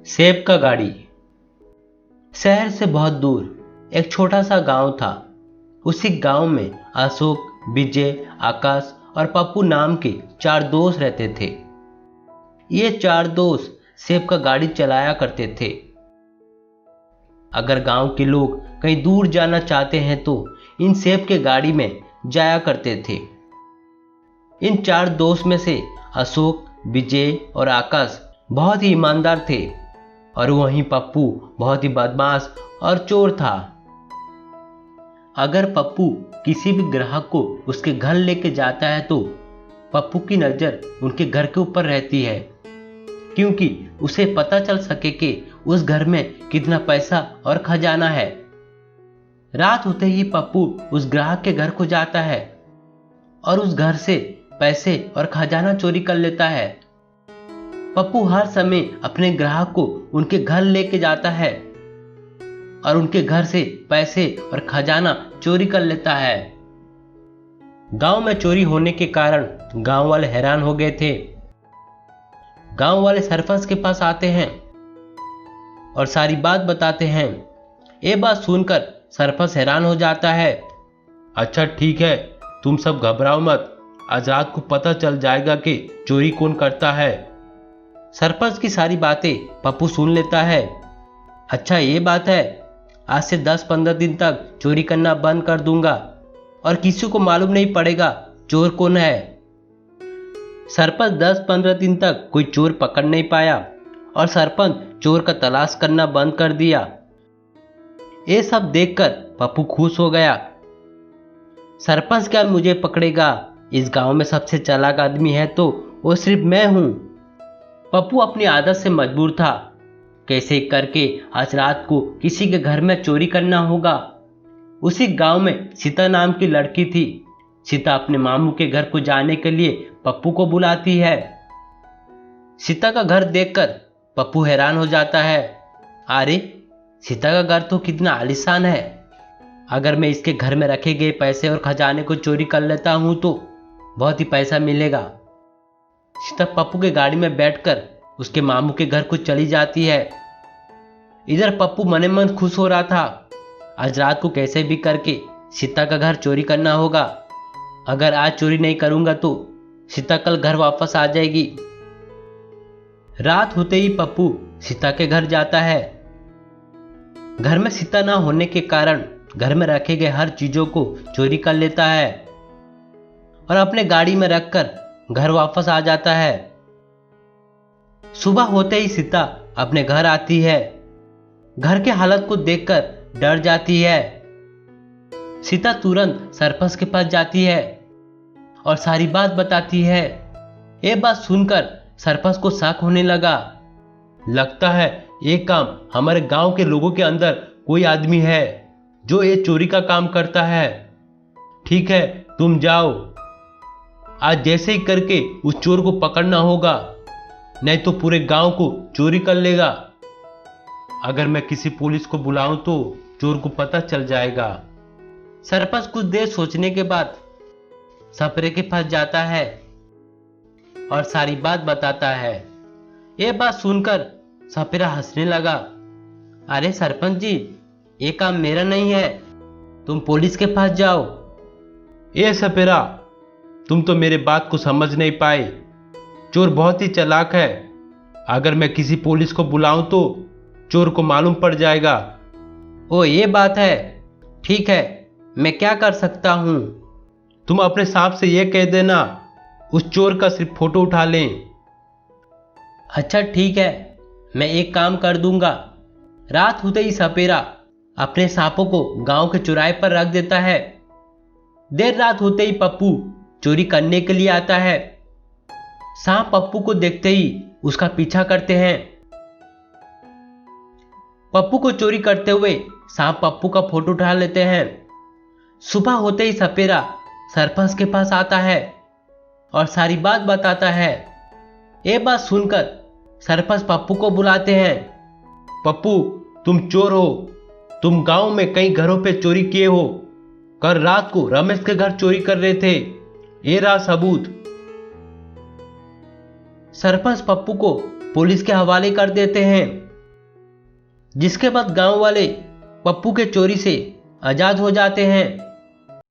सेब का गाड़ी। शहर से बहुत दूर एक छोटा सा गांव था। उसी गांव में अशोक, विजय, आकाश और पप्पू नाम के चार दोस्त रहते थे। ये चार दोस्त सेब का गाड़ी चलाया करते थे। अगर गांव के लोग कहीं दूर जाना चाहते हैं तो इन सेब के गाड़ी में जाया करते थे। इन चार दोस्त में से अशोक, विजय और आकाश बहुत ही ईमानदार थे और वहीं पप्पू बहुत ही बदमाश और चोर था। अगर पप्पू किसी भी ग्राहक को उसके घर लेके जाता है तो पप्पू की नज़र उनके घर के ऊपर रहती है, क्योंकि उसे पता चल सके कि उस घर में कितना पैसा और खजाना है। रात होते ही पप्पू उस ग्राहक के घर को जाता है और उस घर से पैसे और खजाना चोरी कर लेता है। पप्पू हर समय अपने ग्राहक को उनके घर लेके जाता है और उनके घर से पैसे और खजाना चोरी कर लेता है। गांव में चोरी होने के कारण गांव वाले हैरान हो गए थे। गांव वाले सरपंच के पास आते हैं और सारी बात बताते हैं। ये बात सुनकर सरपंच हैरान हो जाता है। अच्छा ठीक है, तुम सब घबराओ मत, आज रात को पता चल जाएगा कि चोरी कौन करता है। सरपंच की सारी बातें पप्पू सुन लेता है। अच्छा ये बात है, आज से 10-15 दिन तक चोरी करना बंद कर दूंगा और किसी को मालूम नहीं पड़ेगा चोर कौन है। सरपंच 10-15 दिन तक कोई चोर पकड़ नहीं पाया और सरपंच चोर का तलाश करना बंद कर दिया। ये सब देखकर पप्पू खुश हो गया। सरपंच क्या मुझे पकड़ेगा? इस गांव में सबसे चालाक आदमी है तो वो सिर्फ मैं हूं। पप्पू अपनी आदत से मजबूर था। कैसे करके आज रात को किसी के घर में चोरी करना होगा। उसी गांव में सीता नाम की लड़की थी। सीता अपने मामू के घर को जाने के लिए पप्पू को बुलाती है। सीता का घर देखकर पप्पू हैरान हो जाता है। अरे सीता का घर तो कितना आलीशान है। अगर मैं इसके घर में रखे गए पैसे और खजाने को चोरी कर लेता हूं तो बहुत ही पैसा मिलेगा। सीता पप्पू के गाड़ी में बैठकर उसके मामू के घर को चली जाती है। इधर पप्पू मने मन खुश हो रहा था। आज रात को कैसे भी करके सीता का घर चोरी करना होगा। अगर आज चोरी नहीं करूंगा तो सीता कल घर वापस आ जाएगी। रात होते ही पप्पू सीता के घर जाता है। घर में सीता ना होने के कारण घर में रखे गए हर चीजों को चोरी कर लेता है और अपने गाड़ी में रखकर घर वापस आ जाता है। सुबह होते ही सीता अपने घर आती है। घर के हालत को देखकर डर जाती है। सीता तुरंत सरपंच के पास जाती है और सारी बात बताती है। ये बात सुनकर सरपंच को शक होने लगा। लगता है ये काम हमारे गांव के लोगों के अंदर कोई आदमी है जो ये चोरी का काम करता है। ठीक है, तुम जाओ, आज जैसे ही करके उस चोर को पकड़ना होगा, नहीं तो पूरे गांव को चोरी कर लेगा। अगर मैं किसी पुलिस को बुलाऊं तो चोर को पता चल जाएगा। सरपंच कुछ देर सोचने के बाद सपेरे के पास जाता है और सारी बात बताता है। ये बात सुनकर सपेरा हंसने लगा। अरे सरपंच जी, ये काम मेरा नहीं है, तुम पुलिस के पास जाओ। ए सपेरा, तुम तो मेरे बात को समझ नहीं पाए। चोर बहुत ही चालाक है। अगर मैं किसी पुलिस को बुलाऊं तो चोर को मालूम पड़ जाएगा। ओ ये बात है, ठीक है, मैं क्या कर सकता हूं? तुम अपने सांप से ये कह देना उस चोर का सिर्फ फोटो उठा लें। अच्छा ठीक है, मैं एक काम कर दूंगा। रात होते ही सपेरा अपने सांपों को गांव के चौराहे पर रख देता है। देर रात होते ही पप्पू चोरी करने के लिए आता है। सांप पप्पू को देखते ही उसका पीछा करते हैं। पप्पू को चोरी करते हुए सांप पप्पू का फोटो उठा लेते हैं। सुबह होते ही सपेरा सरपंच के पास आता है और सारी बात बताता है। ये बात सुनकर सरपंच पप्पू को बुलाते हैं। पप्पू, तुम चोर हो। तुम गांव में कई घरों पे चोरी किए हो। कल रात को रमेश के घर चोरी कर रहे थे। ये रहा सबूत। सरपंच पप्पू को पुलिस के हवाले कर देते हैं। जिसके बाद गांव वाले पप्पू के चोरी से आजाद हो जाते हैं।